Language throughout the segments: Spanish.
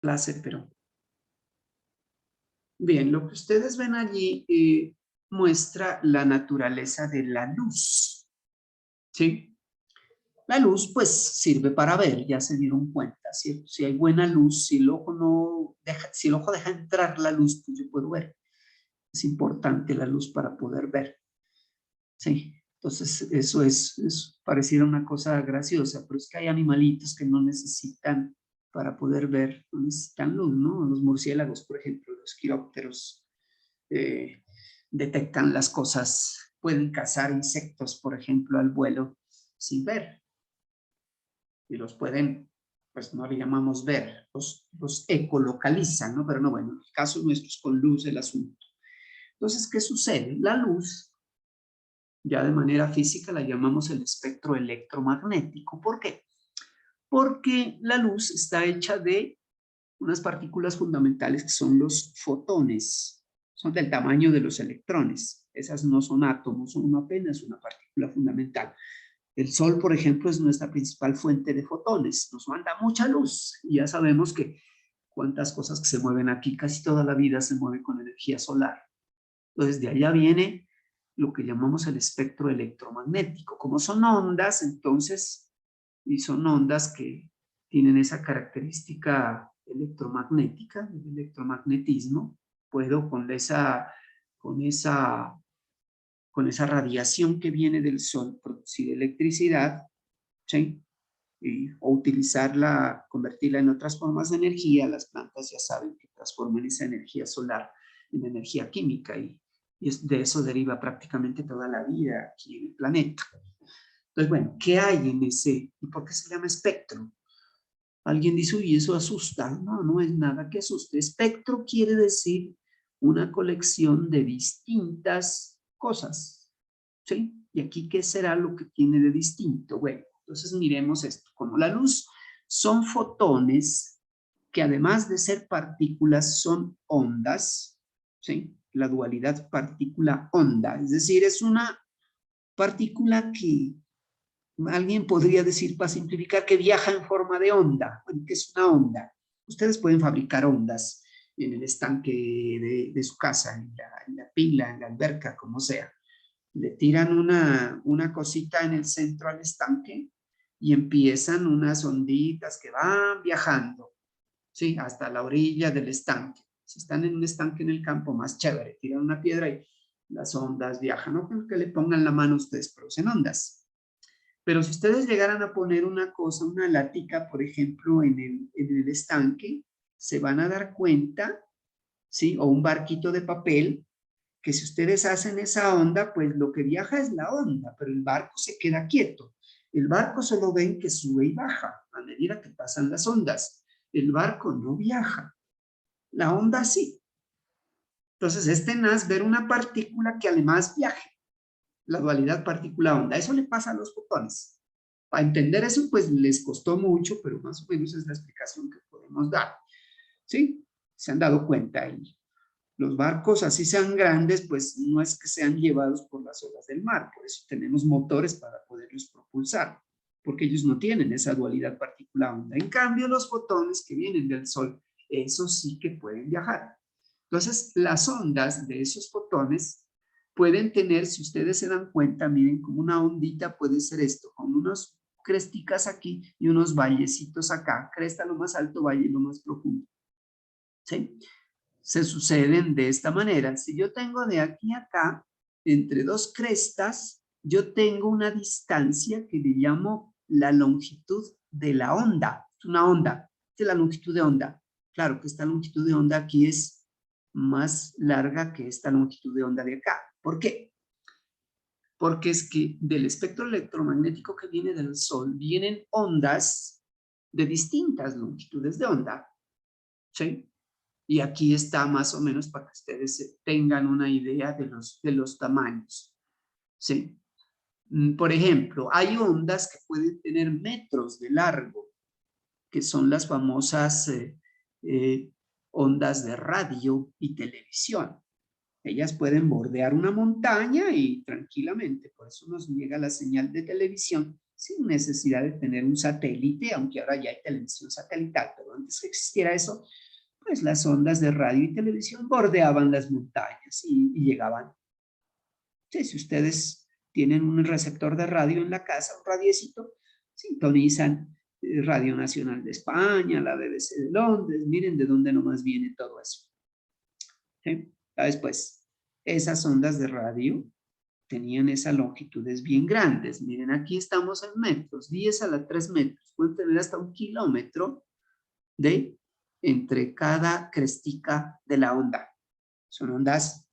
clase, pero bien, lo que ustedes ven allí muestra la naturaleza de la luz, ¿sí? La luz, pues, sirve para ver, ya se dieron cuenta, ¿cierto? Si hay buena luz, si el ojo no deja, si el ojo deja entrar la luz, pues yo puedo ver. Es importante la luz para poder ver, ¿sí? Entonces, eso pareciera una cosa graciosa, pero es que hay animalitos que no necesitan, para poder ver, no necesitan luz, ¿no? Los murciélagos, por ejemplo, los quirópteros, eh, detectan las cosas, pueden cazar insectos, por ejemplo, al vuelo, sin ver, y los pueden, pues no le llamamos ver, los ecolocalizan, ¿no? Pero no, bueno, en el caso nuestro es con luz el asunto. Entonces, ¿qué sucede? La luz, ya de manera física, la llamamos el espectro electromagnético. ¿Por qué? Porque la luz está hecha de unas partículas fundamentales que son los fotones, son del tamaño de los electrones. Esas no son átomos, son apenas una partícula fundamental. El Sol, por ejemplo, es nuestra principal fuente de fotones, nos manda mucha luz y ya sabemos que cuántas cosas que se mueven aquí, casi toda la vida se mueve con energía solar. Entonces, de allá viene lo que llamamos el espectro electromagnético. Como son ondas, entonces, y son ondas que tienen esa característica electromagnética, el electromagnetismo, puedo con esa, con esa radiación que viene del Sol producir electricidad, ¿sí? O utilizarla, convertirla en otras formas de energía. Las plantas ya saben que transforman esa energía solar en energía química y de eso deriva prácticamente toda la vida aquí en el planeta. Entonces, bueno, ¿qué hay en ese? ¿Y por qué se llama espectro? Alguien dice, uy, eso asusta. No, no es nada que asuste. Espectro quiere decir una colección de distintas cosas, ¿sí? Y aquí, ¿qué será lo que tiene de distinto? Bueno, entonces miremos esto. Como la luz son fotones que además de ser partículas son ondas, ¿sí? La dualidad partícula-onda, es decir, es una partícula que alguien podría decir, para simplificar, que viaja en forma de onda. Bueno, ¿qué es una onda? Ustedes pueden fabricar ondas en el estanque de su casa, en la pila, en la alberca, como sea. Le tiran una cosita en el centro al estanque y empiezan unas onditas que van viajando, ¿sí? Hasta la orilla del estanque. Si están en un estanque en el campo, más chévere, tiran una piedra y las ondas viajan. No creo que le pongan la mano, ustedes producen ondas. Pero si ustedes llegaran a poner una cosa, una latica, por ejemplo, en el estanque, se van a dar cuenta, ¿sí? O un barquito de papel, que si ustedes hacen esa onda, pues lo que viaja es la onda, pero el barco se queda quieto. El barco solo ven que sube y baja a medida que pasan las ondas. El barco no viaja, la onda sí. Entonces es tenaz ver una partícula que además viaje, la dualidad partícula-onda. Eso le pasa a los fotones. Para entender eso, pues les costó mucho, pero más o menos es la explicación que podemos dar. ¿Sí? Se han dado cuenta. Los barcos, así sean grandes, pues no es que sean llevados por las olas del mar. Por eso tenemos motores para poderlos propulsar, porque ellos no tienen esa dualidad partícula-onda. En cambio, los fotones que vienen del Sol, esos sí que pueden viajar. Entonces, las ondas de esos fotones pueden tener, si ustedes se dan cuenta, miren, como una ondita puede ser esto, con unos cresticas aquí y unos vallecitos acá, cresta lo más alto, valle lo más profundo, ¿sí? Se suceden de esta manera. Si yo tengo de aquí a acá, entre dos crestas, yo tengo una distancia que le llamo la longitud de la onda. Una onda, esta es la longitud de onda. Claro que esta longitud de onda aquí es más larga que esta longitud de onda de acá. ¿Por qué? Porque es que del espectro electromagnético que viene del Sol vienen ondas de distintas longitudes de onda, ¿sí? Y aquí está más o menos para que ustedes tengan una idea de los tamaños, ¿sí? Por ejemplo, hay ondas que pueden tener metros de largo, que son las famosas ondas de radio y televisión. Ellas pueden bordear una montaña y tranquilamente, por eso nos llega la señal de televisión sin necesidad de tener un satélite, aunque ahora ya hay televisión satelital, pero antes que existiera eso, pues las ondas de radio y televisión bordeaban las montañas y llegaban. Sí, si ustedes tienen un receptor de radio en la casa, un radiecito, sintonizan Radio Nacional de España, la BBC de Londres, miren de dónde nomás viene todo eso. ¿Sí? Después, esas ondas de radio tenían esas longitudes bien grandes. Miren, aquí estamos en metros, 10 a la 3 metros. Pueden tener hasta 1 kilómetro de entre cada crestica de la onda. Son ondas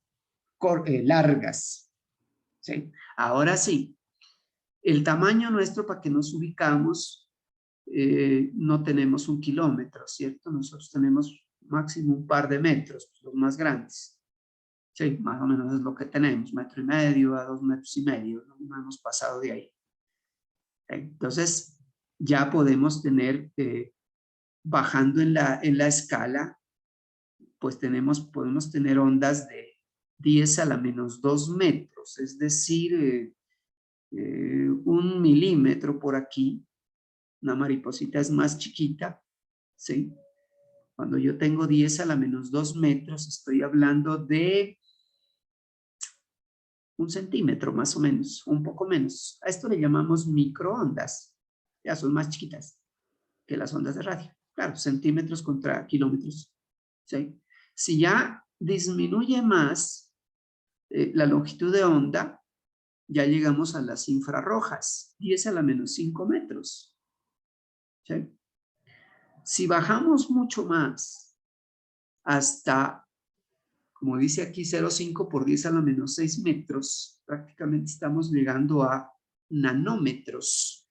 largas. ¿Sí? Ahora sí, el tamaño nuestro, para que nos ubicamos, no tenemos 1 kilómetro, ¿cierto? Nosotros tenemos máximo un par de metros, los más grandes. Sí, más o menos es lo que tenemos, 1,5 metros a 2,5 metros, no hemos pasado de ahí. Entonces, ya podemos tener, bajando en la escala, pues podemos tener ondas de 10 a la menos 2 metros, es decir, 1 milímetro por aquí. Una mariposita es más chiquita, ¿sí? Cuando yo tengo 10 a la menos 2 metros, estoy hablando de 1 centímetro más o menos, un poco menos. A esto le llamamos microondas. Ya son más chiquitas que las ondas de radio. Claro, centímetros contra kilómetros. ¿Sí? Si ya disminuye más la longitud de onda, ya llegamos a las infrarrojas, 10 a la menos 5 metros. ¿Sí? Si bajamos mucho más, hasta, como dice aquí, 0,5 por 10 a la menos 6 metros, prácticamente estamos llegando a nanómetros.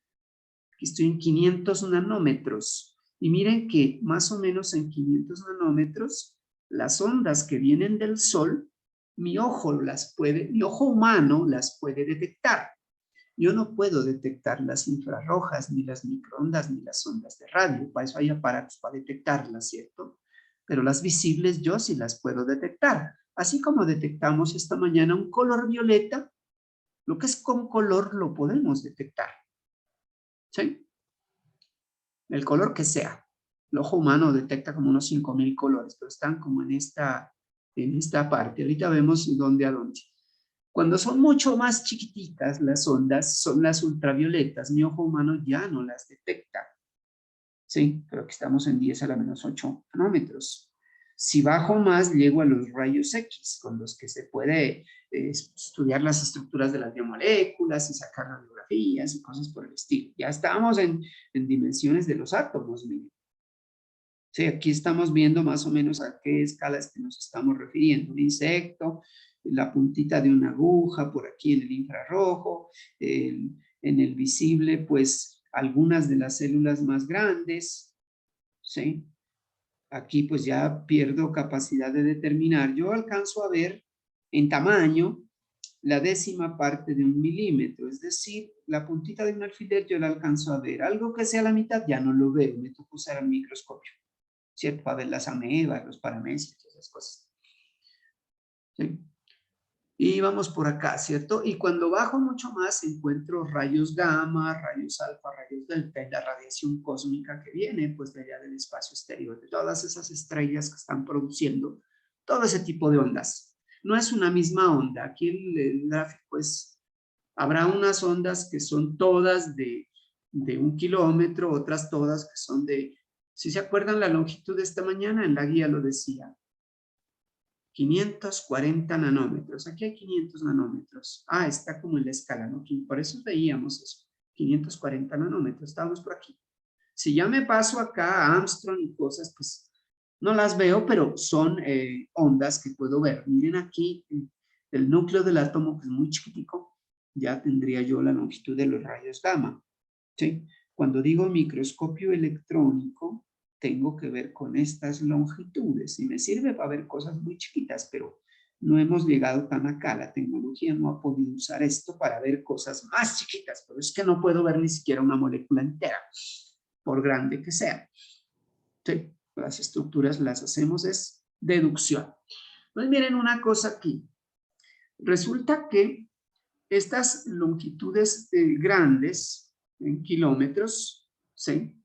Aquí estoy en 500 nanómetros. Y miren que más o menos en 500 nanómetros, las ondas que vienen del Sol, mi ojo humano las puede detectar. Yo no puedo detectar las infrarrojas, ni las microondas, ni las ondas de radio. Para eso hay aparatos para detectarlas, ¿cierto? Pero las visibles yo sí las puedo detectar. Así como detectamos esta mañana un color violeta, lo que es con color lo podemos detectar. ¿Sí? El color que sea. El ojo humano detecta como unos 5,000 colores, pero están como en esta parte. Ahorita vemos dónde a dónde. Cuando son mucho más chiquititas las ondas, son las ultravioletas. Mi ojo humano ya no las detecta. Sí, pero aquí estamos en 10 a la menos 8 nanómetros. Si bajo más, llego a los rayos X, con los que se puede estudiar las estructuras de las biomoléculas y sacar radiografías y cosas por el estilo. Ya estamos en dimensiones de los átomos, miren. Sí, aquí estamos viendo más o menos a qué escalas que nos estamos refiriendo. Un insecto, la puntita de una aguja por aquí en el infrarrojo, en el visible, pues algunas de las células más grandes, ¿sí? Aquí pues ya pierdo capacidad de determinar. Yo alcanzo a ver en tamaño la 10ª parte de 1 milímetro, es decir, la puntita de un alfiler yo la alcanzo a ver. Algo que sea la mitad ya no lo veo, me toca usar el microscopio, ¿cierto? Para ver las amebas, los paramécitos, esas cosas. ¿Sí? Y vamos por acá, ¿cierto? Y cuando bajo mucho más encuentro rayos gamma, rayos alfa, rayos delta y la radiación cósmica que viene pues de allá del espacio exterior, de todas esas estrellas que están produciendo todo ese tipo de ondas. No es una misma onda, aquí el gráfico es, habrá unas ondas que son todas de 1 kilómetro, otras todas que son de, si se acuerdan la longitud de esta mañana, en la guía lo decía, 540 nanómetros. Aquí hay 500 nanómetros. Ah, está como en la escala, ¿no? Por eso veíamos eso. 540 nanómetros. Estábamos por aquí. Si ya me paso acá a Armstrong y cosas, pues no las veo, pero son ondas que puedo ver. Miren aquí el núcleo del átomo, que es muy chiquitico, ya tendría yo la longitud de los rayos gamma. ¿Sí? Cuando digo microscopio electrónico, tengo que ver con estas longitudes y me sirve para ver cosas muy chiquitas, pero no hemos llegado tan acá. La tecnología no ha podido usar esto para ver cosas más chiquitas, pero es que no puedo ver ni siquiera una molécula entera, por grande que sea. Sí, las estructuras las hacemos es deducción. Pues miren una cosa aquí. Resulta que estas longitudes grandes en kilómetros, ¿sí?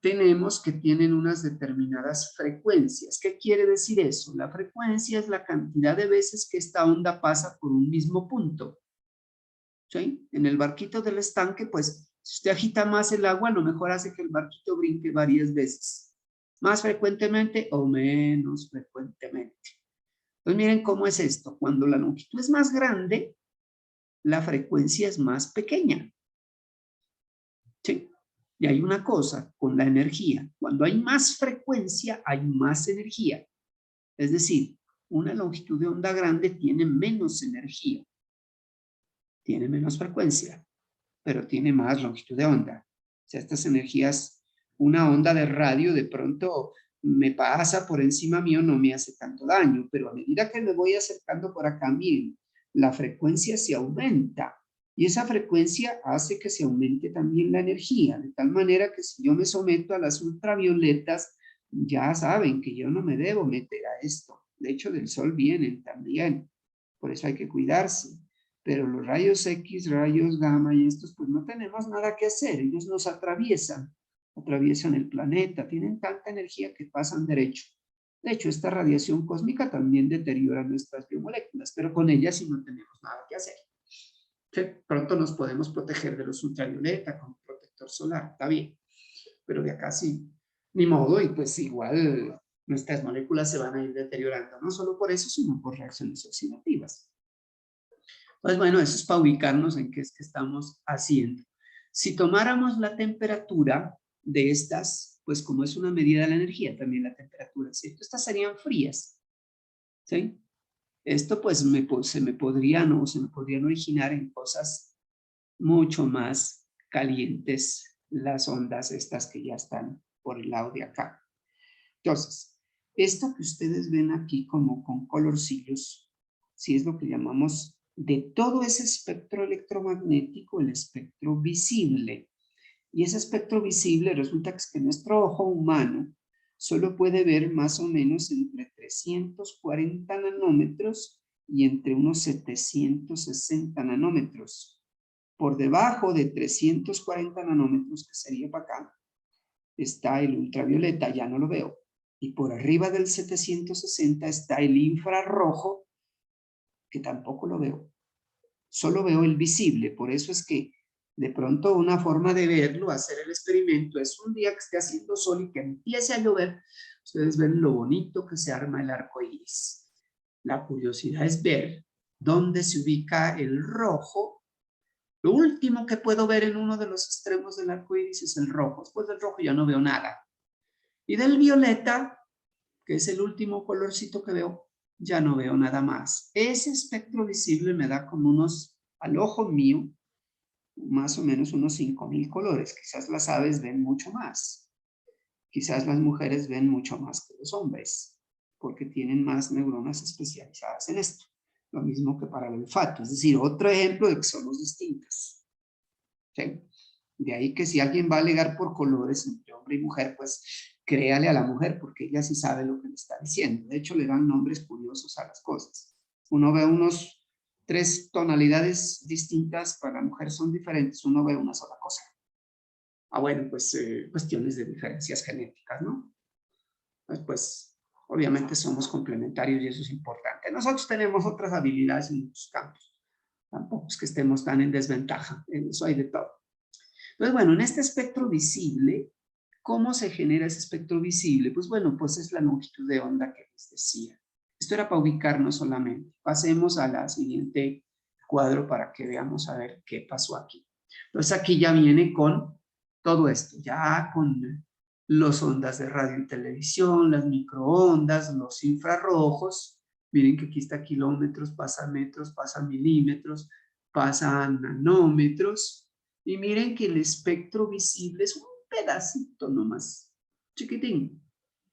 Tenemos que tienen unas determinadas frecuencias. ¿Qué quiere decir eso? La frecuencia es la cantidad de veces que esta onda pasa por un mismo punto. ¿Sí? En el barquito del estanque, pues, si usted agita más el agua, a lo mejor hace que el barquito brinque varias veces. Más frecuentemente o menos frecuentemente. Entonces, miren cómo es esto. Cuando la longitud es más grande, la frecuencia es más pequeña. ¿Sí? Y hay una cosa con la energía. Cuando hay más frecuencia, hay más energía. Es decir, una longitud de onda grande tiene menos energía. Tiene menos frecuencia, pero tiene más longitud de onda. O sea, estas energías, una onda de radio de pronto me pasa por encima mío, no me hace tanto daño, pero a medida que me voy acercando por acá, miren, la frecuencia se aumenta. Y esa frecuencia hace que se aumente también la energía, de tal manera que si yo me someto a las ultravioletas, ya saben que yo no me debo meter a esto. De hecho, del sol vienen también, por eso hay que cuidarse. Pero los rayos X, rayos gamma y estos, pues no tenemos nada que hacer, ellos nos atraviesan el planeta, tienen tanta energía que pasan derecho. De hecho, esta radiación cósmica también deteriora nuestras biomoléculas, pero con ellas sí no tenemos nada que hacer. Pronto nos podemos proteger de los ultravioleta con protector solar, está bien, pero de acá sí, ni modo, y pues igual nuestras moléculas se van a ir deteriorando, no solo por eso, sino por reacciones oxidativas. Pues bueno, eso es para ubicarnos en qué es que estamos haciendo. Si tomáramos la temperatura de estas, pues como es una medida de la energía, también la temperatura, ¿cierto? Estas serían frías, ¿sí? Esto pues se me podrían originar en cosas mucho más calientes, las ondas estas que ya están por el lado de acá. Entonces, esto que ustedes ven aquí como con colorcillos, sí es lo que llamamos de todo ese espectro electromagnético, el espectro visible. Y ese espectro visible resulta que es que nuestro ojo humano solo puede ver más o menos entre 340 nanómetros y entre unos 760 nanómetros. Por debajo de 340 nanómetros, que sería para acá, está el ultravioleta, ya no lo veo. Y por arriba del 760 está el infrarrojo, que tampoco lo veo. Solo veo el visible, por eso es que de pronto una forma de verlo, hacer el experimento, es un día que esté haciendo sol y que empiece a llover, ustedes ven lo bonito que se arma el arco iris. La curiosidad es ver dónde se ubica el rojo. Lo último que puedo ver en uno de los extremos del arco iris es el rojo. Después del rojo ya no veo nada. Y del violeta, que es el último colorcito que veo, ya no veo nada más. Ese espectro visible me da como unos, al ojo mío, más o menos unos 5,000 colores. Quizás las aves ven mucho más. Quizás las mujeres ven mucho más que los hombres, porque tienen más neuronas especializadas en esto. Lo mismo que para el olfato. Es decir, otro ejemplo de que somos distintas. ¿Sí? De ahí que si alguien va a alegar por colores entre hombre y mujer, pues créale a la mujer, porque ella sí sabe lo que le está diciendo. De hecho, le dan nombres curiosos a las cosas. Uno ve unos 3 tonalidades distintas, para la mujer son diferentes, uno ve una sola cosa. Bueno, pues cuestiones de diferencias genéticas, ¿no? Pues obviamente somos complementarios y eso es importante. Nosotros tenemos otras habilidades en muchos campos. Tampoco es que estemos tan en desventaja, en eso hay de todo. Entonces, bueno, en este espectro visible, ¿cómo se genera ese espectro visible? Pues bueno, pues es la longitud de onda que les decía. Esto era para ubicarnos solamente. Pasemos a la siguiente cuadro para que veamos a ver qué pasó aquí. Entonces aquí ya viene con todo esto, ya con las ondas de radio y televisión, las microondas, los infrarrojos. Miren que aquí está kilómetros, pasa metros, pasa milímetros, pasa nanómetros. Y miren que el espectro visible es un pedacito nomás, chiquitín.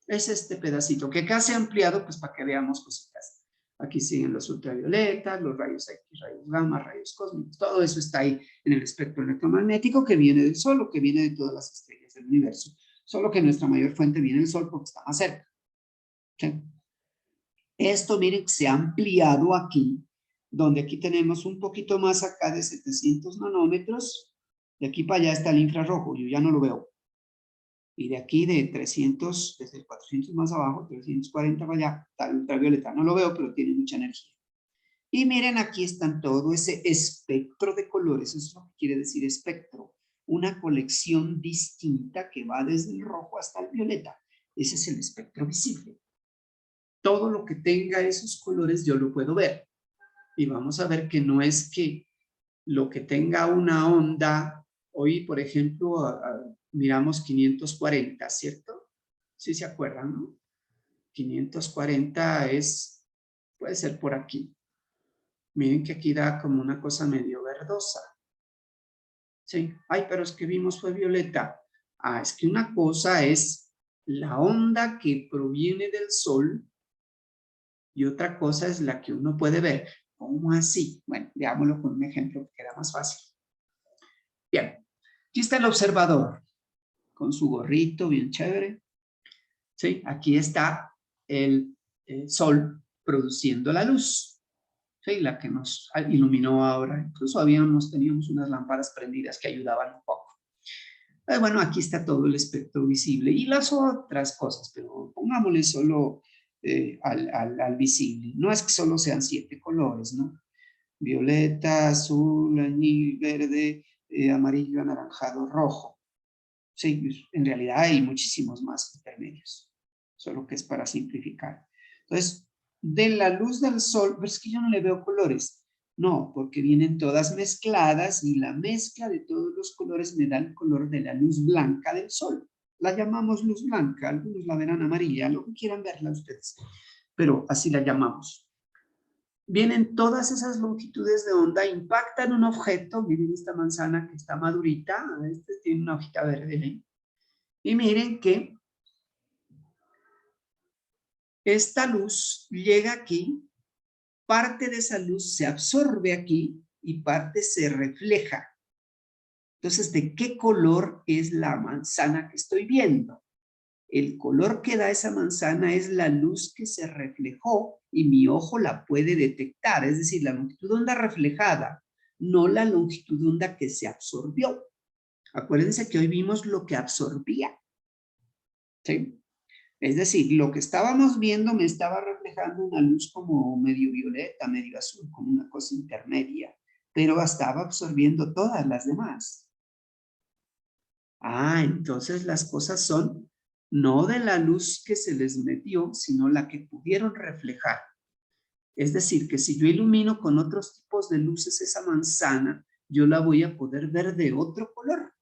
Es este pedacito, que acá se ha ampliado pues para que veamos cositas. Aquí siguen los ultravioletas, los rayos X, rayos gamma, rayos cósmicos, todo eso está ahí en el espectro electromagnético que viene del Sol o que viene de todas las estrellas del universo. Solo que nuestra mayor fuente viene del Sol porque está más cerca. ¿Sí? Esto, miren, se ha ampliado aquí, donde aquí tenemos un poquito más acá de 700 nanómetros, De aquí para allá está el infrarrojo, yo ya no lo veo. Y de aquí de 300, desde el 400 más abajo, 340 para allá, está el ultravioleta. No lo veo, pero tiene mucha energía. Y miren, aquí están todo ese espectro de colores. Eso es lo que quiere decir espectro. Una colección distinta que va desde el rojo hasta el violeta. Ese es el espectro visible. Todo lo que tenga esos colores yo lo puedo ver. Y vamos a ver que no es que lo que tenga una onda, hoy por ejemplo miramos 540, ¿cierto? ¿Sí se acuerdan, no? 540 puede ser por aquí. Miren que aquí da como una cosa medio verdosa. Sí, ay, pero es que vimos fue violeta. Ah, es que una cosa es la onda que proviene del sol y otra cosa es la que uno puede ver. ¿Cómo así? Bueno, veámoslo con un ejemplo que queda más fácil. Bien, aquí está el observador con su gorrito bien chévere. Sí, aquí está el sol produciendo la luz. Sí, la que nos iluminó ahora. Incluso teníamos unas lámparas prendidas que ayudaban un poco. Bueno, aquí está todo el espectro visible y las otras cosas, pero pongámosle solo al visible. No es que solo sean 7 colores, ¿no? Violeta, azul, añil, verde, amarillo, anaranjado, rojo. Sí, en realidad hay muchísimos más intermedios, solo que es para simplificar. Entonces, de la luz del sol, pero es que yo no le veo colores. No, porque vienen todas mezcladas y la mezcla de todos los colores me da el color de la luz blanca del sol. La llamamos luz blanca, algunos la verán amarilla, lo que quieran verla ustedes, pero así la llamamos. Vienen todas esas longitudes de onda, impactan un objeto, miren esta manzana que está madurita, este tiene una hojita verde ahí, y miren que esta luz llega aquí, parte de esa luz se absorbe aquí y parte se refleja. Entonces, ¿de qué color es la manzana que estoy viendo? El color que da esa manzana es la luz que se reflejó y mi ojo la puede detectar, es decir, la longitud de onda reflejada, no la longitud de onda que se absorbió. Acuérdense que hoy vimos lo que absorbía. ¿Sí? Es decir, lo que estábamos viendo me estaba reflejando una luz como medio violeta, medio azul, como una cosa intermedia, pero estaba absorbiendo todas las demás. Ah, entonces las cosas son no de la luz que se les metió, sino la que pudieron reflejar. Es decir, que si yo ilumino con otros tipos de luces esa manzana, yo la voy a poder ver de otro color.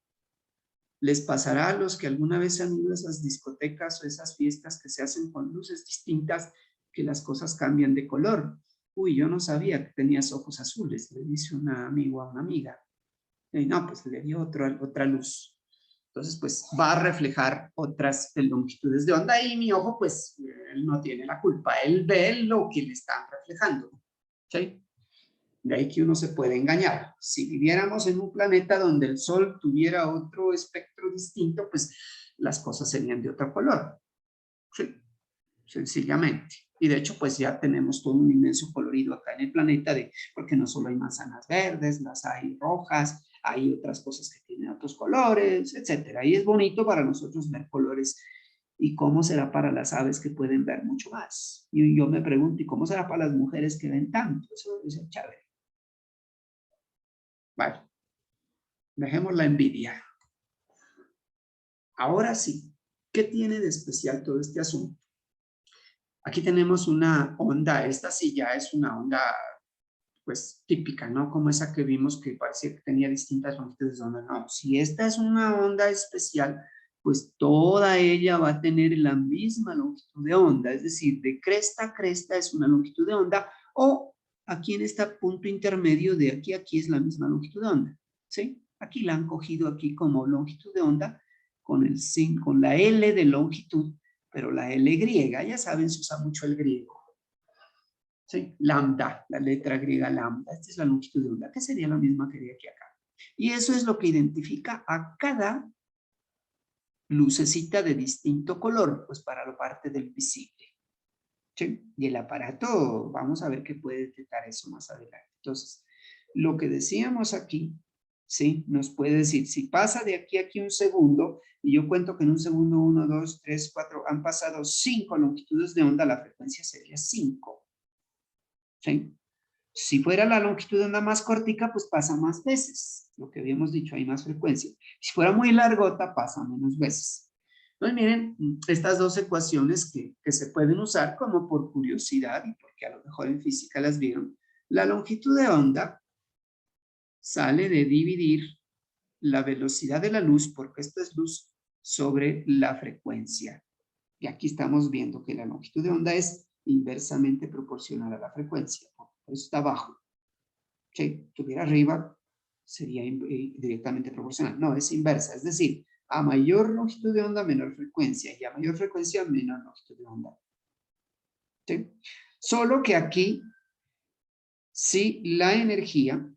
Les pasará a los que alguna vez han ido a esas discotecas o esas fiestas que se hacen con luces distintas, que las cosas cambian de color. Uy, yo no sabía que tenías ojos azules, le dice un amigo a una amiga. Y no, pues le dio otra luz. Entonces, pues va a reflejar otras longitudes de onda y mi ojo, pues, él no tiene la culpa. Él ve lo que le están reflejando. ¿Sí? De ahí que uno se puede engañar. Si viviéramos en un planeta donde el Sol tuviera otro espectro distinto, pues las cosas serían de otro color. Sí, sencillamente. Y de hecho, pues ya tenemos todo un inmenso colorido acá en el planeta, porque no solo hay manzanas verdes, las hay rojas, hay otras cosas que tienen otros colores, etcétera. Y es bonito para nosotros ver colores. ¿Y cómo será para las aves que pueden ver mucho más? Y yo me pregunto, ¿y cómo será para las mujeres que ven tanto? Eso es chévere. Vale, dejemos la envidia. Ahora sí, ¿qué tiene de especial todo este asunto? Aquí tenemos una onda, esta sí ya es una onda pues típica, ¿no? Como esa que vimos que parecía que tenía distintas longitudes de onda. No, si esta es una onda especial, pues toda ella va a tener la misma longitud de onda, es decir, de cresta a cresta es una longitud de onda, o aquí en este punto intermedio de aquí a aquí es la misma longitud de onda, ¿sí? Aquí la han cogido aquí como longitud de onda con la L de longitud, pero la L griega, ya saben, se usa mucho el griego. ¿Sí? Lambda, la letra griega lambda. Esta es la longitud de onda, que sería la misma que de aquí a acá. Y eso es lo que identifica a cada lucecita de distinto color, pues para la parte del visible. ¿Sí? Y el aparato, vamos a ver qué puede detectar eso más adelante. Entonces, lo que decíamos aquí ¿sí? Nos puede decir, si pasa de aquí a aquí un segundo, y yo cuento que en un segundo 1, 2, 3, 4, han pasado 5 longitudes de onda, la frecuencia sería 5. ¿Sí? Si fuera la longitud de onda más cortica, pues pasa más veces. Lo que habíamos dicho, hay más frecuencia. Si fuera muy largota, pasa menos veces. Entonces, miren, estas dos ecuaciones que se pueden usar como por curiosidad y porque a lo mejor en física las vieron. La longitud de onda sale de dividir la velocidad de la luz, porque esto es luz, sobre la frecuencia. Y aquí estamos viendo que la longitud de onda es inversamente proporcional a la frecuencia. Por eso está abajo. Si estuviera arriba, sería directamente proporcional. No, es inversa. Es decir, a mayor longitud de onda, menor frecuencia. Y a mayor frecuencia, menor longitud de onda. ¿Sí? Solo que aquí, si la energía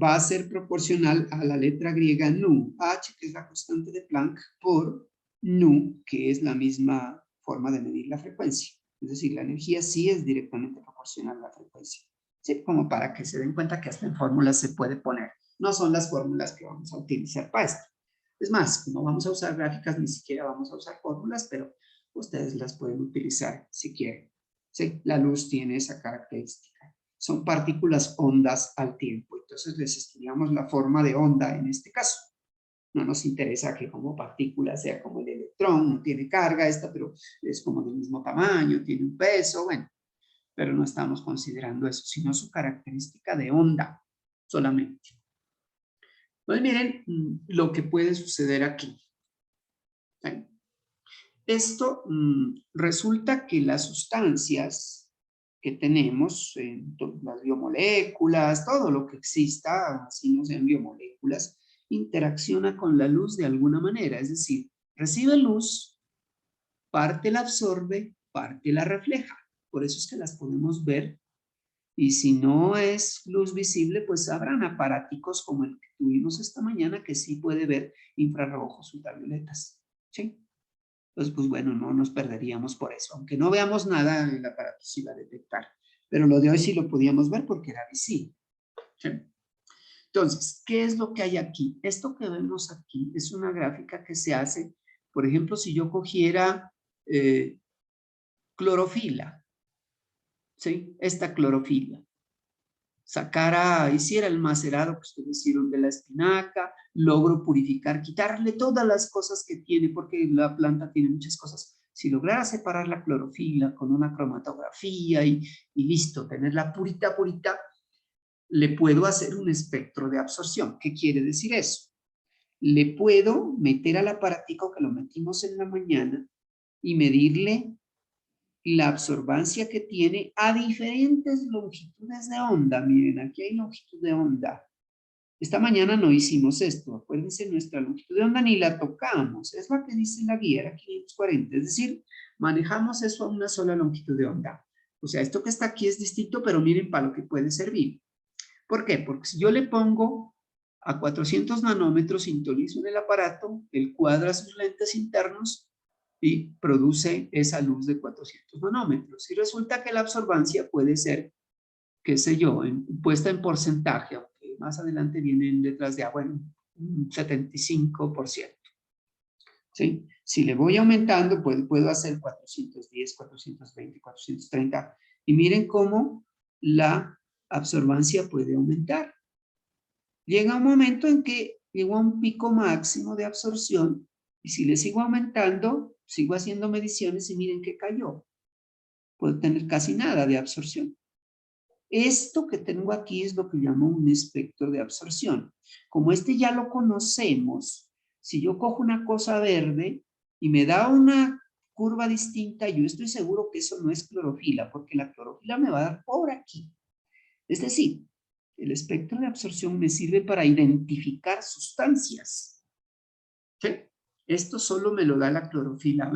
va a ser proporcional a la letra griega nu, h, que es la constante de Planck, por nu, que es la misma forma de medir la frecuencia. Es decir, la energía sí es directamente proporcional a la frecuencia. ¿Sí? Como para que se den cuenta que hasta en fórmulas se puede poner. No son las fórmulas que vamos a utilizar para esto. Es más, como vamos a usar gráficas, ni siquiera vamos a usar fórmulas, pero ustedes las pueden utilizar si quieren. ¿Sí? La luz tiene esa característica. Son partículas ondas al tiempo. Entonces les estudiamos la forma de onda en este caso. No nos interesa que como partícula sea como el electrón, no tiene carga esta, pero es como del mismo tamaño, tiene un peso, bueno, pero no estamos considerando eso, sino su característica de onda solamente. Pues miren lo que puede suceder aquí. ¿Sí? Esto resulta que las sustancias que tenemos, las biomoléculas, todo lo que exista, así no sean biomoléculas, interacciona con la luz de alguna manera, es decir, recibe luz, parte la absorbe, parte la refleja. Por eso es que las podemos ver. Y si no es luz visible, pues habrán aparaticos como el que tuvimos esta mañana que sí puede ver infrarrojos ultravioletas. ¿Sí? Entonces, pues bueno, no nos perderíamos por eso. Aunque no veamos nada, el aparato sí va a detectar. Pero lo de hoy sí lo podíamos ver porque era visible. ¿Sí? Entonces, ¿qué es lo que hay aquí? Esto que vemos aquí es una gráfica que se hace, por ejemplo, si yo cogiera clorofila, ¿sí? Esta clorofila. Hiciera el macerado que ustedes hicieron de la espinaca, logro purificar, quitarle todas las cosas que tiene, porque la planta tiene muchas cosas. Si lograra separar la clorofila con una cromatografía y listo, tenerla purita, purita, le puedo hacer un espectro de absorción. ¿Qué quiere decir eso? Le puedo meter al aparatico que lo metimos en la mañana y medirle la absorbancia que tiene a diferentes longitudes de onda. Miren, aquí hay longitud de onda. Esta mañana no hicimos esto. Acuérdense, nuestra longitud de onda ni la tocamos. Es la que dice la guía, era 540. Es decir, manejamos eso a una sola longitud de onda. O sea, esto que está aquí es distinto, pero miren para lo que puede servir. ¿Por qué? Porque si yo le pongo a 400 nanómetros, sintonizo en el aparato, él cuadra sus lentes internos y produce esa luz de 400 nanómetros. Y resulta que la absorbancia puede ser, qué sé yo, puesta en porcentaje, aunque más adelante vienen letras de, bueno, un 75%. ¿Sí? Si le voy aumentando, pues puedo hacer 410, 420, 430. Y miren cómo la absorbancia puede aumentar. Llega un momento en que llego a un pico máximo de absorción y si le sigo aumentando, sigo haciendo mediciones y miren que cayó. Puedo tener casi nada de absorción. Esto que tengo aquí es lo que llamo un espectro de absorción. Como este ya lo conocemos, si yo cojo una cosa verde y me da una curva distinta, yo estoy seguro que eso no es clorofila, porque la clorofila me va a dar por aquí. Es decir, el espectro de absorción me sirve para identificar sustancias. ¿Sí? Esto solo me lo da la clorofila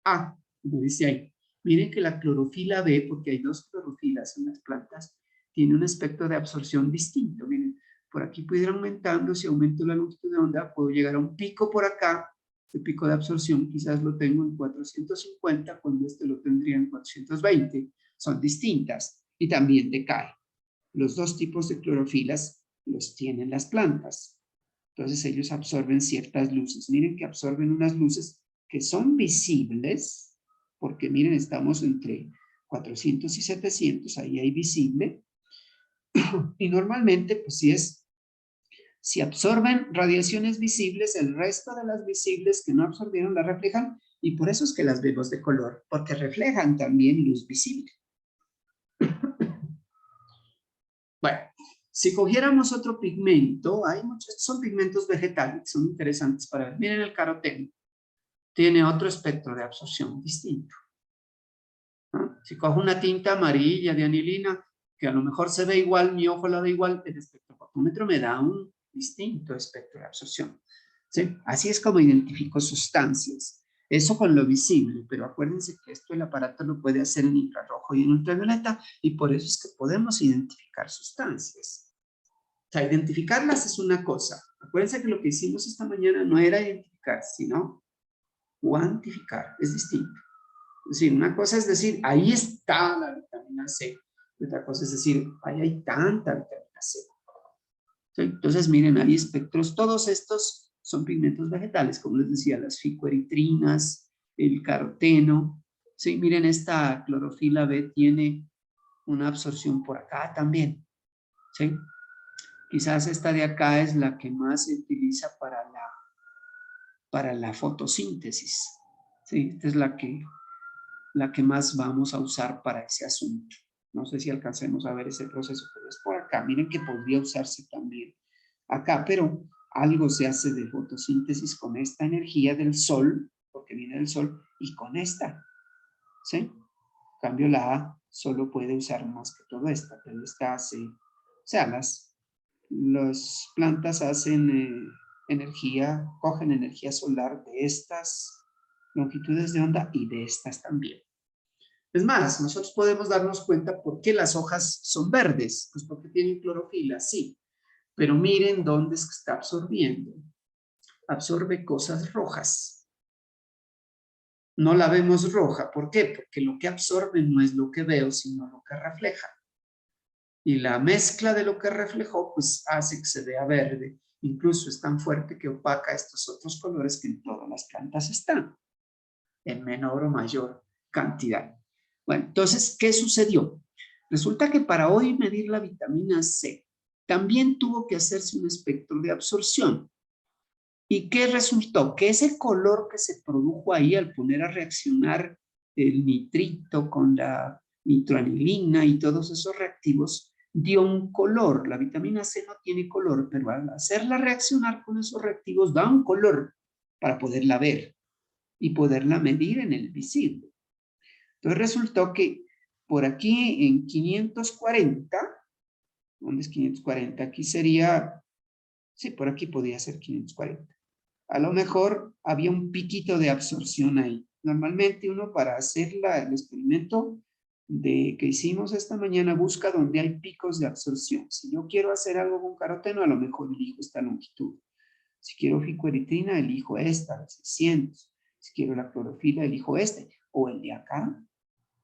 A, como dice ahí. Miren que la clorofila B, porque hay dos clorofilas en las plantas, tiene un espectro de absorción distinto. Miren, por aquí puede ir aumentando. Si aumento la longitud de onda, puedo llegar a un pico por acá. El pico de absorción quizás lo tengo en 450, cuando este lo tendría en 420. Son distintas y también decae. los dos tipos de clorofilas los tienen las plantas. Entonces ellos absorben ciertas luces. Miren que absorben unas luces que son visibles, porque miren, estamos entre 400 y 700, ahí hay visible. Y normalmente, pues si absorben radiaciones visibles, el resto de las visibles que no absorbieron las reflejan, y por eso es que las vemos de color, porque reflejan también luz visible. Bueno, si cogiéramos otro pigmento, hay muchos, son pigmentos vegetales, son interesantes para ver. Miren el caroteno, tiene otro espectro de absorción distinto, ¿no? Si cojo una tinta amarilla de anilina, que a lo mejor se ve igual, mi ojo la ve igual, el espectrofotómetro me da un distinto espectro de absorción, ¿sí? Así es como identifico sustancias. Eso con lo visible, pero acuérdense que esto el aparato lo puede hacer en infrarrojo y en ultravioleta, y por eso es que podemos identificar sustancias. O sea, identificarlas es una cosa. Acuérdense que lo que hicimos esta mañana no era identificar, sino cuantificar. Es distinto. Es decir, una cosa es decir, ahí está la vitamina C. Y otra cosa es decir, ahí hay tanta vitamina C. ¿Sí? Entonces, miren, hay espectros. Todos estos son pigmentos vegetales, como les decía, las ficoeritrinas, el caroteno. Sí, miren, esta clorofila B tiene una absorción por acá también. ¿Sí? Quizás esta de acá es la que más se utiliza para la fotosíntesis. ¿Sí? Esta es la que más vamos a usar para ese asunto. No sé si alcancemos a ver ese proceso, pero es por acá. Miren que podría usarse también acá, pero algo se hace de fotosíntesis con esta energía del sol, porque viene del sol, y con esta. ¿Sí? En cambio, la A solo puede usar más que todo esta, pero esta hace, o sea, las plantas hacen energía, cogen energía solar de estas longitudes de onda y de estas también. Es más, nosotros podemos darnos cuenta por qué las hojas son verdes, pues porque tienen clorofila, sí, pero miren dónde es que está absorbiendo. Absorbe cosas rojas. No la vemos roja, ¿por qué? Porque lo que absorbe no es lo que veo, sino lo que refleja. Y la mezcla de lo que reflejó, pues hace que se vea verde. Incluso es tan fuerte que opaca estos otros colores que en todas las plantas están, en menor o mayor cantidad. Bueno, entonces, ¿qué sucedió? Resulta que para hoy medir la vitamina C, también tuvo que hacerse un espectro de absorción. ¿Y qué resultó? Que ese color que se produjo ahí al poner a reaccionar el nitrito con la nitroanilina y todos esos reactivos, dio un color. La vitamina C no tiene color, pero al hacerla reaccionar con esos reactivos da un color para poderla ver y poderla medir en el visible. Entonces resultó que por aquí en 540, ¿dónde es 540? Aquí sería, sí, por aquí podría ser 540. A lo mejor había un piquito de absorción ahí. Normalmente uno para hacer el experimento que hicimos esta mañana busca donde hay picos de absorción. Si yo quiero hacer algo con caroteno, a lo mejor elijo esta longitud. Si quiero ficoeritrina, elijo esta, de 600. Si quiero la clorofila, elijo este o el de acá.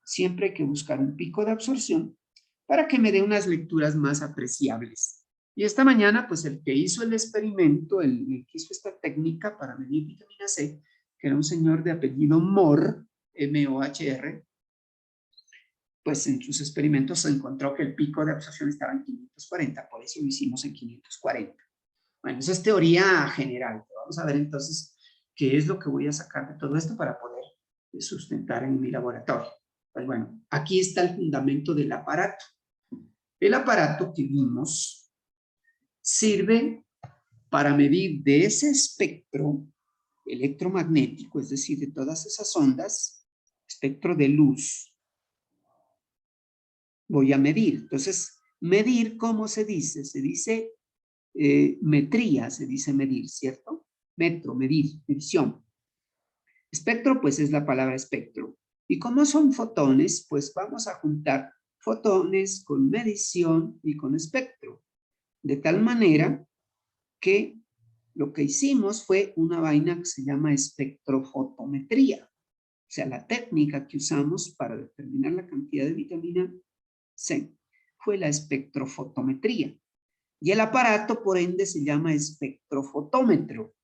Siempre hay que buscar un pico de absorción para que me dé unas lecturas más apreciables. Y esta mañana, pues el que hizo el experimento, el que hizo esta técnica para medir vitamina C, que era un señor de apellido Mohr, M-O-H-R, pues en sus experimentos se encontró que el pico de absorción estaba en 540, por eso lo hicimos en 540. Bueno, esa es teoría general. Vamos a ver entonces qué es lo que voy a sacar de todo esto para poder sustentar en mi laboratorio. Pues bueno, aquí está el fundamento del aparato. El aparato que vimos sirve para medir de ese espectro electromagnético, es decir, de todas esas ondas, espectro de luz. Voy a medir. Entonces, medir, ¿cómo se dice? Se dice metría, se dice medir, ¿cierto? Metro, medir, medición. Espectro, pues es la palabra espectro. Y como son fotones, pues vamos a juntar fotones con medición y con espectro. De tal manera que lo que hicimos fue una vaina que se llama espectrofotometría. O sea, la técnica que usamos para determinar la cantidad de vitamina C. fue la espectrofotometría. Y el aparato, por ende, se llama espectrofotómetro.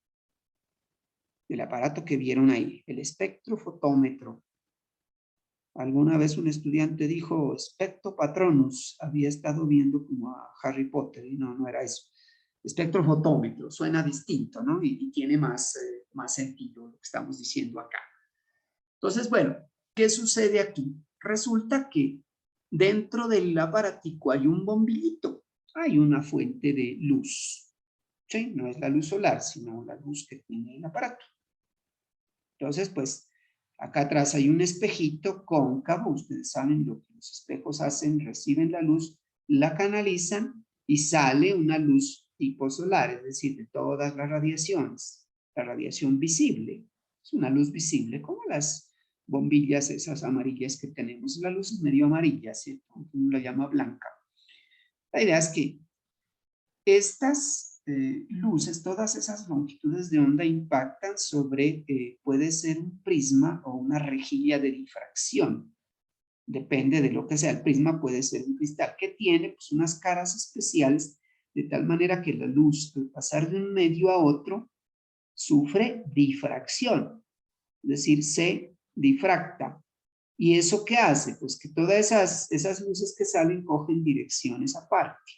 El aparato que vieron ahí, el espectrofotómetro. Alguna vez un estudiante dijo, Spectro Patronus, había estado viendo como a Harry Potter, y no era eso. Espectrofotómetro, suena distinto, ¿no? Y tiene más sentido lo que estamos diciendo acá. Entonces, bueno, ¿qué sucede aquí? Resulta que dentro del aparatico hay un bombillito, hay una fuente de luz. ¿Sí? No es la luz solar, sino la luz que tiene el aparato. Entonces, pues, acá atrás hay un espejito cóncavo. Ustedes saben lo que los espejos hacen, reciben la luz, la canalizan y sale una luz tipo solar, es decir, de todas las radiaciones. La radiación visible es una luz visible, como las bombillas esas amarillas que tenemos. La luz es medio amarilla, ¿cierto? Uno la llama blanca. La idea es que estas luces, todas esas longitudes de onda impactan sobre, puede ser un prisma o una rejilla de difracción. Depende de lo que sea el prisma, puede ser un cristal que tiene pues, unas caras especiales, de tal manera que la luz, al pasar de un medio a otro, sufre difracción. Es decir, se difracta. ¿Y eso qué hace? Pues que todas esas luces que salen cogen direcciones aparte.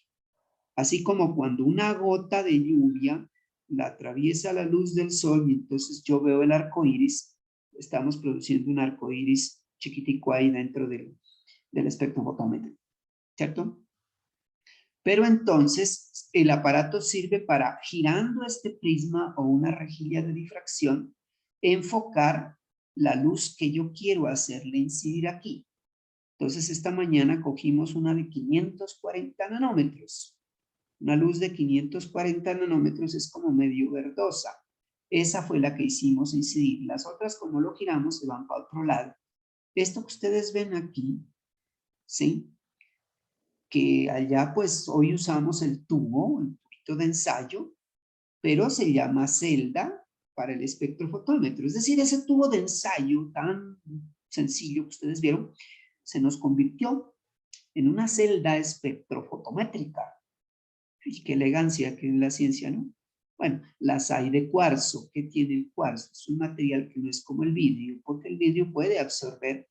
Así como cuando una gota de lluvia la atraviesa la luz del sol y entonces yo veo el arco iris, estamos produciendo un arco iris chiquitico ahí dentro del espectrofotómetro, ¿cierto? Pero entonces el aparato sirve para, girando este prisma o una rejilla de difracción, enfocar la luz que yo quiero hacerle incidir aquí. Entonces esta mañana cogimos una de 540 nanómetros. Una luz de 540 nanómetros es como medio verdosa. Esa fue la que hicimos incidir. Las otras, como lo giramos, se van para otro lado. Esto que ustedes ven aquí, ¿sí? Que allá, pues, hoy usamos el tubito de ensayo, pero se llama celda para el espectrofotómetro. Es decir, ese tubo de ensayo tan sencillo que ustedes vieron, se nos convirtió en una celda espectrofotométrica. Y qué elegancia que es la ciencia, ¿no? Bueno, las hay de cuarzo. ¿Qué tiene el cuarzo? Es un material que no es como el vidrio, porque el vidrio puede absorber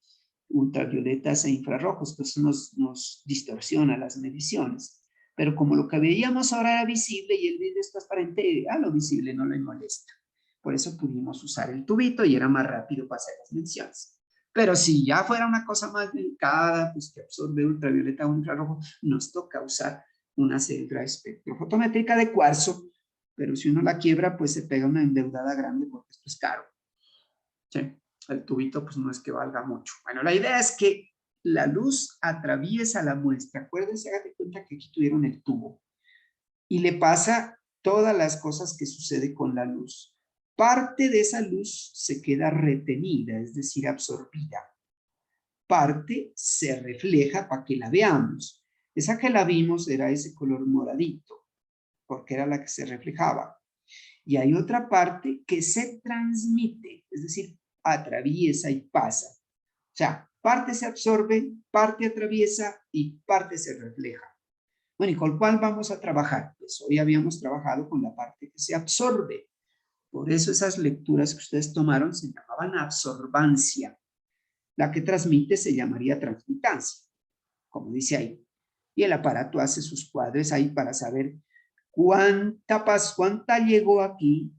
ultravioletas e infrarrojos, pues nos distorsiona las mediciones. Pero como lo que veíamos ahora era visible y el vidrio es transparente, a lo visible no le molesta. Por eso pudimos usar el tubito y era más rápido para hacer las mediciones. Pero si ya fuera una cosa más delicada, pues que absorbe ultravioleta o infrarrojo, nos toca usar una celda espectrofotométrica de cuarzo, pero si uno la quiebra, pues se pega una endeudada grande porque esto es caro. ¿Sí? El tubito pues no es que valga mucho. Bueno, la idea es que la luz atraviesa la muestra. Acuérdense, hágate cuenta que aquí tuvieron el tubo y le pasa todas las cosas que sucede con la luz. Parte de esa luz se queda retenida, es decir, absorbida. Parte se refleja para que la veamos. Esa que la vimos era ese color moradito, porque era la que se reflejaba. Y hay otra parte que se transmite, es decir, atraviesa y pasa. O sea, parte se absorbe, parte atraviesa y parte se refleja. Bueno, ¿y con cuál vamos a trabajar? Pues hoy habíamos trabajado con la parte que se absorbe. Por eso esas lecturas que ustedes tomaron se llamaban absorbancia. La que transmite se llamaría transmitancia, como dice ahí. Y el aparato hace sus cuadros ahí para saber cuánta llegó aquí,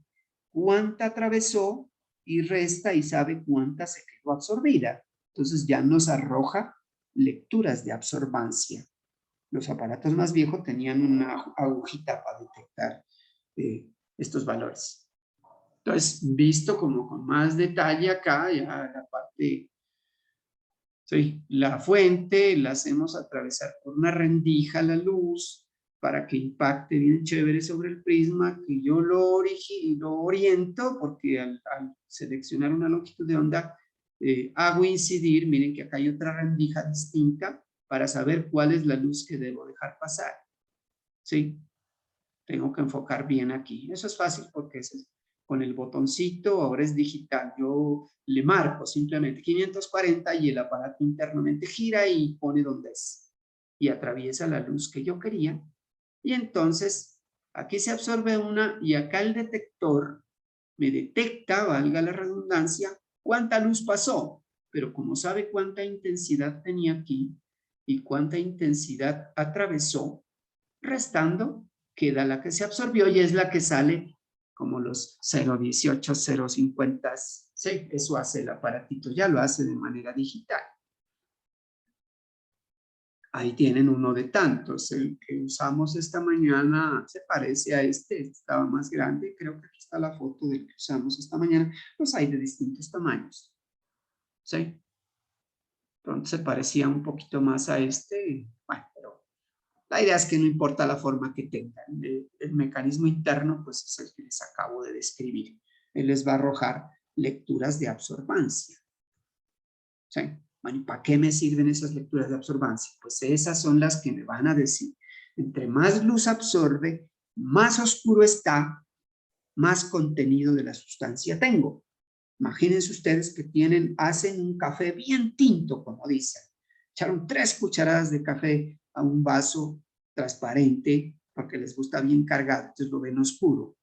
cuánta atravesó y resta y sabe cuánta se quedó absorbida. Entonces ya nos arroja lecturas de absorbancia. Los aparatos más viejos tenían una agujita para detectar estos valores. Entonces, visto como con más detalle acá, ya la parte, sí, la fuente la hacemos atravesar por una rendija la luz para que impacte bien chévere sobre el prisma, que yo lo oriento, porque al seleccionar una longitud de onda, hago incidir, miren que acá hay otra rendija distinta para saber cuál es la luz que debo dejar pasar. ¿Sí? Tengo que enfocar bien aquí. Eso es fácil porque es con el botoncito, ahora es digital. Yo le marco simplemente 540 y el aparato internamente gira y pone donde es. y atraviesa la luz que yo quería. Y entonces aquí se absorbe una y acá el detector me detecta, valga la redundancia, cuánta luz pasó. Pero como sabe cuánta intensidad tenía aquí y cuánta intensidad atravesó, restando, queda la que se absorbió y es la que sale como los 0,18, 0,50. Sí, eso hace el aparatito, ya lo hace de manera digital. Ahí tienen uno de tantos. El que usamos esta mañana se parece a este estaba más grande. Creo que aquí está la foto del que usamos esta mañana. Los hay de distintos tamaños. ¿Sí? Pronto se parecía un poquito más a este. Bueno, pero la idea es que no importa la forma que tengan. El mecanismo interno, pues es el que les acabo de describir. Él les va a arrojar lecturas de absorbancia. ¿Sí? Bueno, ¿y para qué me sirven esas lecturas de absorbancia? Pues esas son las que me van a decir, entre más luz absorbe, más oscuro está, más contenido de la sustancia tengo. Imagínense ustedes que hacen un café bien tinto, como dicen. Echaron 3 cucharadas de café a un vaso transparente, porque les gusta bien cargado, entonces lo ven oscuro.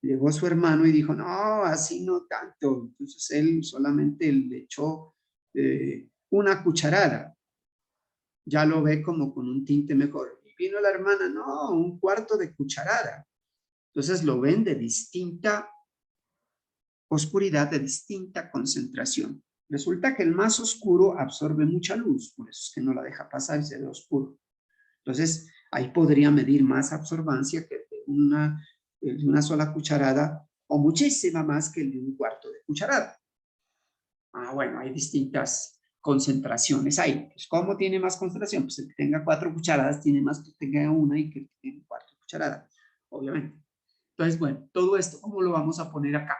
Llegó su hermano y dijo, no, así no tanto. Entonces él solamente le echó una cucharada. Ya lo ve como con un tinte mejor. Y vino la hermana, no, 1/4 de cucharada. Entonces lo ven de distinta oscuridad, de distinta concentración. Resulta que el más oscuro absorbe mucha luz, por eso es que no la deja pasar y se ve oscuro. Entonces, ahí podría medir más absorbancia que de una sola cucharada o muchísima más que el de 1/4 de cucharada. Ah, bueno, hay distintas concentraciones ahí. Pues, ¿cómo tiene más concentración? Pues el que tenga 4 cucharadas tiene más que tenga una y que tenga 4 cucharadas, obviamente. Entonces, bueno, todo esto, ¿cómo lo vamos a poner acá?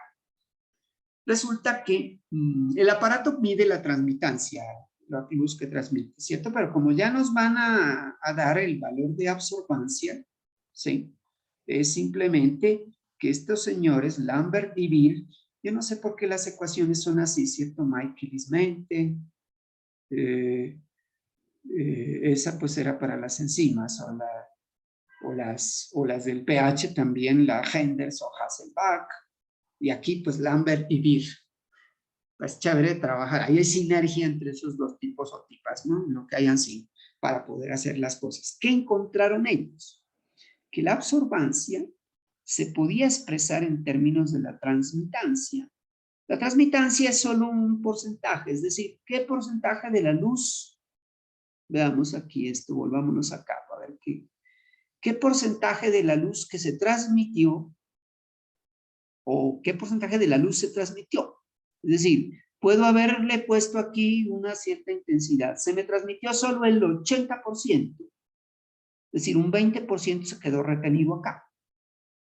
Resulta que el aparato mide la transmitancia, la luz que transmite, ¿cierto? Pero como ya nos van a dar el valor de absorbancia, ¿sí? Es simplemente que estos señores, Lambert y Beer, yo no sé por qué las ecuaciones son así, ¿cierto? Michaelis-Menten, esa pues era para las enzimas, o las del pH también, la Henders o Hasselbalch, y aquí pues Lambert y Beer. Pues chévere trabajar, ahí hay sinergia entre esos dos tipos o tipas, ¿no? Lo que hayan sido, para poder hacer las cosas. ¿Qué encontraron ellos? Que la absorbancia se podía expresar en términos de la transmitancia. La transmitancia es solo un porcentaje, es decir, ¿qué porcentaje de la luz? Veamos aquí esto, volvámonos acá, a ver qué porcentaje de la luz que se transmitió o qué porcentaje de la luz se transmitió. Es decir, puedo haberle puesto aquí una cierta intensidad. Se me transmitió solo el 80%. Es decir, un 20% se quedó retenido acá.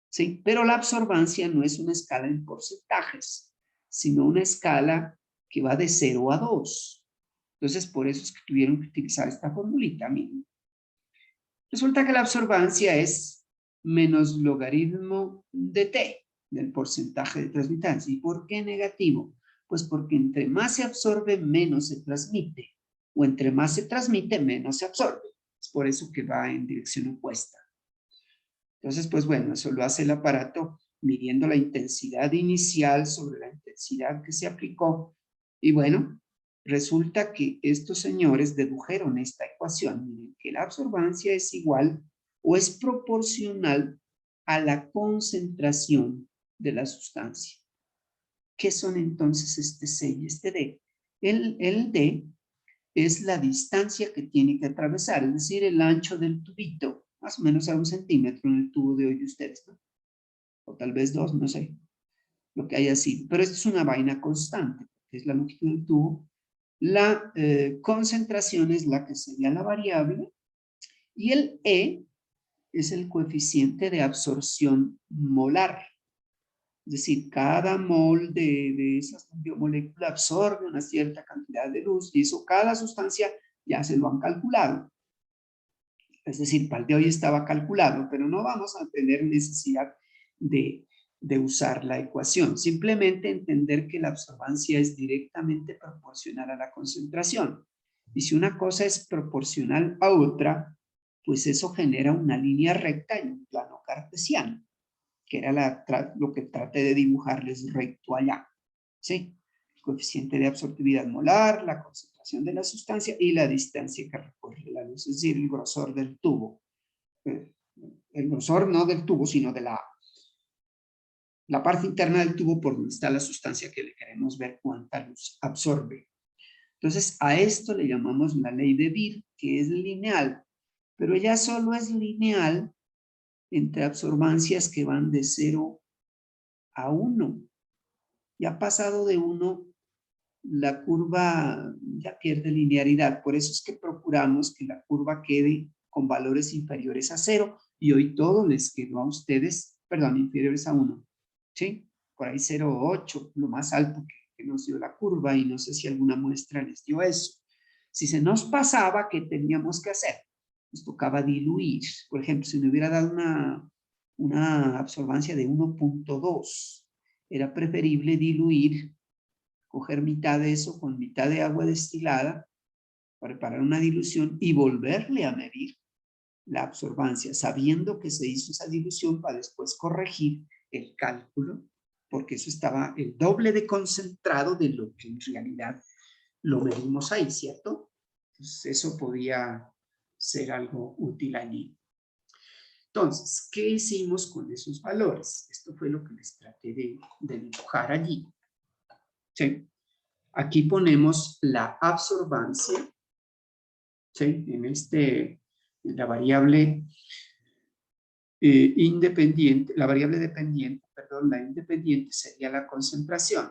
¿Sí? Pero la absorbancia no es una escala en porcentajes, sino una escala que va de 0 a 2. Entonces, por eso es que tuvieron que utilizar esta formulita. Miren. Resulta que la absorbancia es menos logaritmo de t, del porcentaje de transmitancia. ¿Y por qué negativo? Pues porque entre más se absorbe, menos se transmite. O entre más se transmite, menos se absorbe. Es por eso que va en dirección opuesta. Entonces, pues bueno, eso lo hace el aparato midiendo la intensidad inicial sobre la intensidad que se aplicó. Y bueno, resulta que estos señores dedujeron esta ecuación. Miren, que la absorbancia es igual o es proporcional a la concentración de la sustancia. ¿Qué son entonces este C y este D? El D es la distancia que tiene que atravesar, es decir, el ancho del tubito, más o menos a 1 centímetro en el tubo de hoy de ustedes, ¿no? O tal vez 2, no sé, lo que haya sido. Pero esto es una vaina constante, que es la longitud del tubo. La concentración es la que sería la variable, y el E es el coeficiente de absorción molar. Es decir, cada mol de esa biomolécula absorbe una cierta cantidad de luz y eso cada sustancia ya se lo han calculado. Es decir, para el de hoy estaba calculado, pero no vamos a tener necesidad de usar la ecuación. Simplemente entender que la absorbancia es directamente proporcional a la concentración. Y si una cosa es proporcional a otra, pues eso genera una línea recta en un plano cartesiano, que era lo que traté de dibujarles recto allá. ¿Sí? El coeficiente de absortividad molar, la concentración de la sustancia y la distancia que recorre la luz, es decir, el grosor del tubo. El grosor no del tubo, sino de la parte interna del tubo por donde está la sustancia que le queremos ver cuánta luz absorbe. Entonces, a esto le llamamos la ley de Beer, que es lineal, pero ella solo es lineal entre absorbancias que van de 0 a 1. Ya pasado de 1, la curva ya pierde linearidad. Por eso es que procuramos que la curva quede con valores inferiores a 0. Y hoy todo les quedó a ustedes, perdón, inferiores a 1. ¿Sí? Por ahí 0,8, lo más alto que nos dio la curva, y no sé si alguna muestra les dio eso. Si se nos pasaba, ¿qué teníamos que hacer? Nos tocaba diluir. Por ejemplo, si me hubiera dado una absorbancia de 1.2, era preferible diluir, coger mitad de eso con mitad de agua destilada, preparar una dilución y volverle a medir la absorbancia, sabiendo que se hizo esa dilución para después corregir el cálculo, porque eso estaba el doble de concentrado de lo que en realidad lo medimos ahí, ¿cierto? Entonces eso podía ser algo útil allí. Entonces, ¿qué hicimos con esos valores? Esto fue lo que les traté de dibujar allí. ¿Sí? Aquí ponemos la absorbancia, ¿sí? En la variable independiente, la variable dependiente, perdón, la independiente sería la concentración,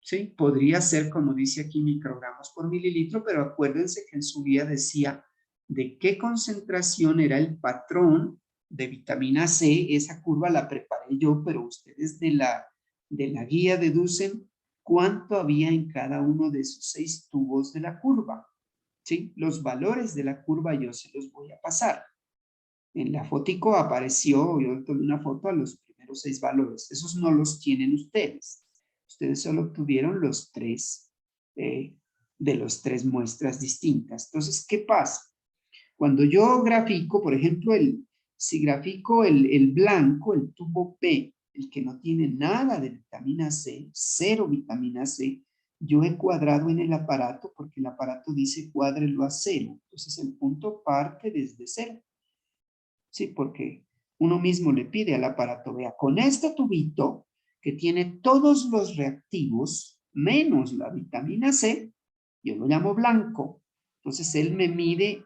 ¿sí? Podría ser, como dice aquí, microgramos por mililitro, pero acuérdense que en su guía decía de qué concentración era el patrón de vitamina C. Esa curva la preparé yo, pero ustedes de la guía deducen cuánto había en cada uno de esos 6 tubos de la curva, ¿sí? Los valores de la curva yo se los voy a pasar. En la fotico apareció, yo tomé una foto a los primeros 6 valores. Esos no los tienen ustedes. Ustedes solo obtuvieron los 3 de los 3 muestras distintas. Entonces, ¿qué pasa? Cuando yo grafico, por ejemplo, si grafico el blanco, el tubo P, el que no tiene nada de vitamina C, 0 vitamina C, yo he cuadrado en el aparato porque el aparato dice cuádrelo a 0. Entonces el punto parte desde 0. Sí, porque uno mismo le pide al aparato, vea, con este tubito que tiene todos los reactivos menos la vitamina C, yo lo llamo blanco. Entonces él me mide,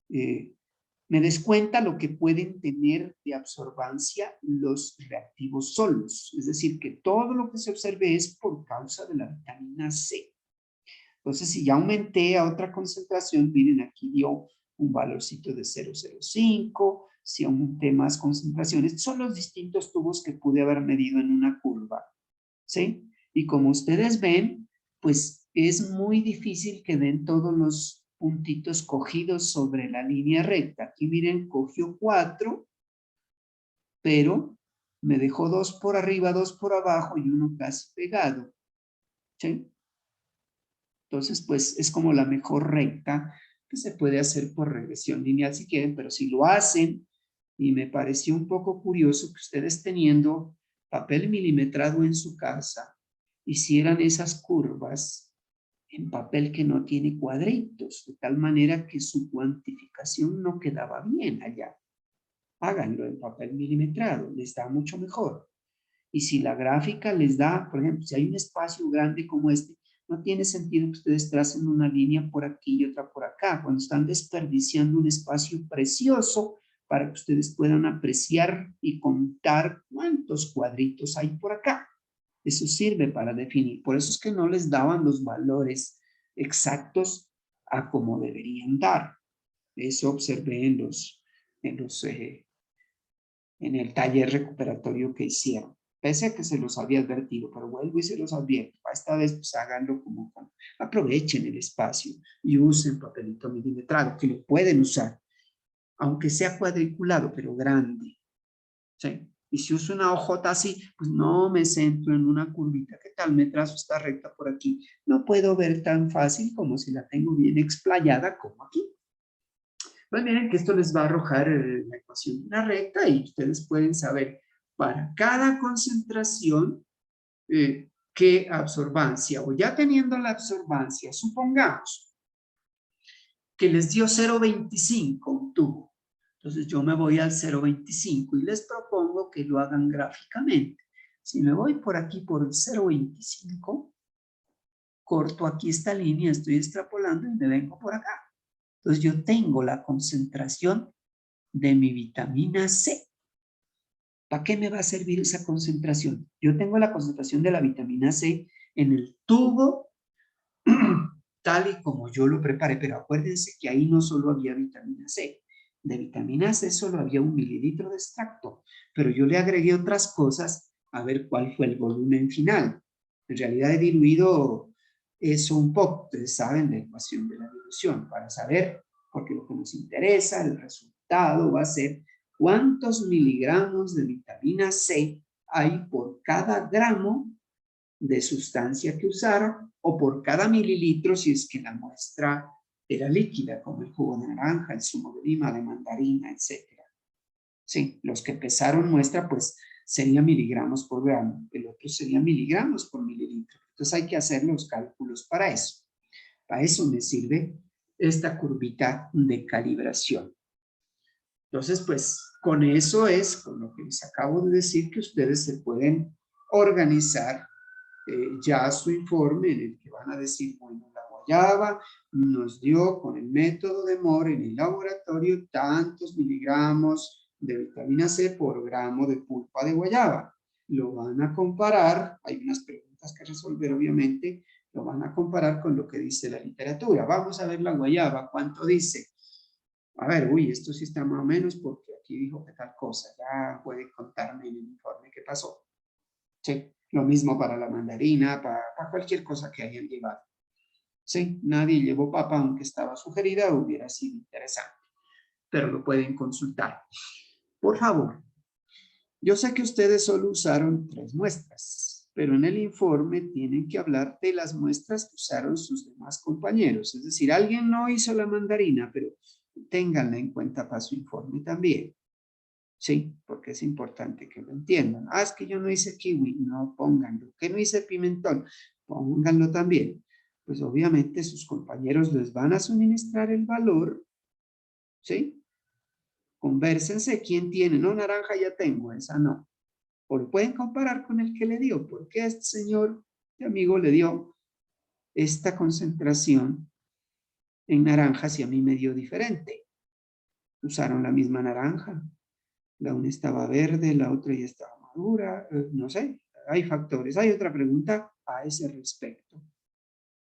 me descuenta lo que pueden tener de absorbancia los reactivos solos. Es decir, que todo lo que se observe es por causa de la vitamina C. Entonces, si ya aumenté a otra concentración, miren, aquí dio un valorcito de 0,05. Si aumenté más concentraciones, son los distintos tubos que pude haber medido en una curva, ¿sí? Y como ustedes ven, pues es muy difícil que den todos los puntitos cogidos sobre la línea recta. Aquí miren, cogió 4, pero me dejó 2 por arriba, 2 por abajo y uno casi pegado, ¿sí? Entonces, pues es como la mejor recta que se puede hacer por regresión lineal si quieren, pero si lo hacen, y me pareció un poco curioso que ustedes teniendo papel milimetrado en su casa, hicieran esas curvas en papel que no tiene cuadritos, de tal manera que su cuantificación no quedaba bien allá. Háganlo en papel milimetrado, les da mucho mejor. Y si la gráfica les da, por ejemplo, si hay un espacio grande como este, no tiene sentido que ustedes tracen una línea por aquí y otra por acá, cuando están desperdiciando un espacio precioso para que ustedes puedan apreciar y contar cuántos cuadritos hay por acá. Eso sirve para definir. Por eso es que no les daban los valores exactos a como deberían dar. Eso observé en el taller recuperatorio que hicieron. Pese a que se los había advertido, pero vuelvo y se los advierto. Esta vez pues háganlo como aprovechen el espacio y usen papelito milimetrado, que lo pueden usar, aunque sea cuadriculado, pero grande. ¿Sí? Y si uso una hojota así, pues no me centro en una curvita. ¿Qué tal? Me trazo esta recta por aquí. No puedo ver tan fácil como si la tengo bien explayada como aquí. Pues miren que esto les va a arrojar la ecuación de una recta y ustedes pueden saber para cada concentración qué absorbancia. O ya teniendo la absorbancia, supongamos que les dio 0,25 un tubo. Entonces yo me voy al 0,25 y les propongo que lo hagan gráficamente. Si me voy por aquí por el 0,25, corto aquí esta línea, estoy extrapolando y me vengo por acá. Entonces yo tengo la concentración de mi vitamina C. ¿Para qué me va a servir esa concentración? Yo tengo la concentración de la vitamina C en el tubo tal y como yo lo preparé, pero acuérdense que ahí no solo había vitamina C. De vitamina C solo había 1 mililitro de extracto, pero yo le agregué otras cosas a ver cuál fue el volumen final. En realidad he diluido eso un poco, ustedes saben la ecuación de la dilución, para saber, porque lo que nos interesa, el resultado va a ser cuántos miligramos de vitamina C hay por cada gramo de sustancia que usaron o por cada mililitro si es que la muestra era líquida, como el jugo de naranja, el zumo de lima, de mandarina, etc. Sí, los que pesaron muestra pues sería miligramos por gramo, el otro sería miligramos por mililitro. Entonces hay que hacer los cálculos para eso. Para eso me sirve esta curvita de calibración. Entonces, pues, con eso es, con lo que les acabo de decir, que ustedes se pueden organizar ya su informe en el que van a decir, bueno, la guayaba nos dio con el método de Moore en el laboratorio tantos miligramos de vitamina C por gramo de pulpa de guayaba. Lo van a comparar, hay unas preguntas que resolver obviamente, lo van a comparar con lo que dice la literatura. Vamos a ver la guayaba, ¿cuánto dice? A ver, uy, esto sí está más o menos porque aquí dijo que tal cosa, ya puede contarme en el informe qué pasó. Sí, lo mismo para la mandarina, para cualquier cosa que hayan llevado. Sí, nadie llevó papa, aunque estaba sugerida, hubiera sido interesante, pero lo pueden consultar. Por favor, yo sé que ustedes solo usaron 3 muestras, pero en el informe tienen que hablar de las muestras que usaron sus demás compañeros. Es decir, alguien no hizo la mandarina, pero ténganla en cuenta para su informe también. Sí, porque es importante que lo entiendan. Ah, es que yo no hice kiwi. No, pónganlo. Que no hice pimentón. Pónganlo también. Pues obviamente sus compañeros les van a suministrar el valor. ¿Sí? Convérsense quién tiene. No, naranja ya tengo, esa no. O lo pueden comparar con el que le dio. Porque a este señor, este amigo, le dio esta concentración en naranjas y a mí me dio diferente. Usaron la misma naranja. La una estaba verde, la otra ya estaba madura, no sé, hay factores. Hay otra pregunta a ese respecto.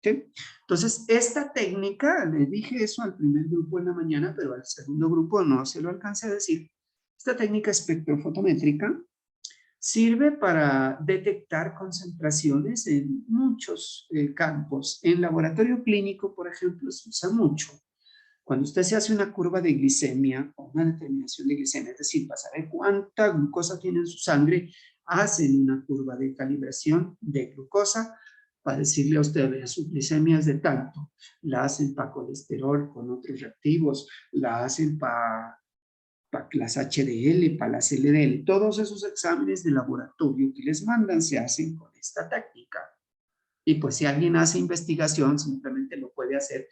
¿Sí? Entonces, esta técnica, le dije eso al primer grupo en la mañana, pero al segundo grupo no se lo alcancé a decir. Esta técnica espectrofotométrica sirve para detectar concentraciones en muchos campos. En laboratorio clínico, por ejemplo, se usa mucho. Cuando usted se hace una curva de glicemia o una determinación de glicemia, es decir, para saber cuánta glucosa tiene en su sangre, hacen una curva de calibración de glucosa para decirle a usted, vea, su glicemia es de tanto. La hacen para colesterol con otros reactivos, la hacen para las HDL, para las LDL. Todos esos exámenes de laboratorio que les mandan se hacen con esta técnica. Y pues si alguien hace investigación, simplemente lo puede hacer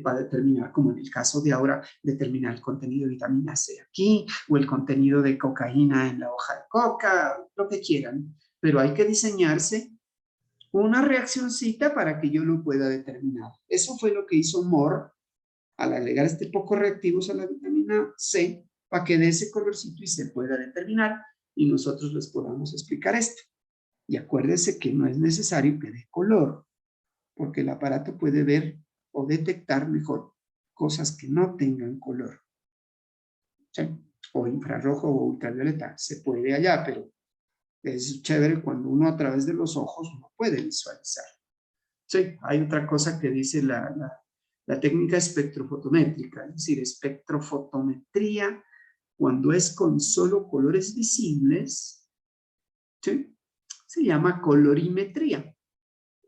para determinar, como en el caso de ahora, determinar el contenido de vitamina C aquí, o el contenido de cocaína en la hoja de coca, lo que quieran. Pero hay que diseñarse una reaccioncita para que yo lo pueda determinar. Eso fue lo que hizo Moore al agregar este poco reactivos a la vitamina C, para que dé ese colorcito y se pueda determinar, y nosotros les podamos explicar esto. Y acuérdense que no es necesario que dé color, porque el aparato puede ver o detectar mejor cosas que no tengan color. ¿Sí? O infrarrojo o ultravioleta. Se puede allá, pero es chévere cuando uno a través de los ojos no puede visualizar. Sí, hay otra cosa que dice la técnica espectrofotométrica, es decir, espectrofotometría, cuando es con solo colores visibles, ¿sí? Se llama colorimetría,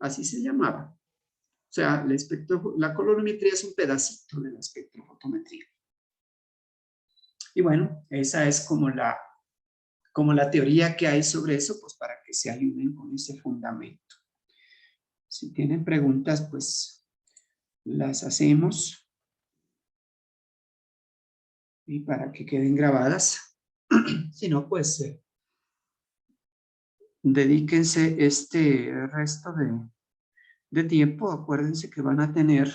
así se llamaba. O sea, la colorimetría es un pedacito de la espectrofotometría. Y bueno, esa es como la teoría que hay sobre eso, pues para que se ayuden con ese fundamento. Si tienen preguntas, pues las hacemos. Y para que queden grabadas. Si no, pues dedíquense este resto de tiempo. Acuérdense que van a tener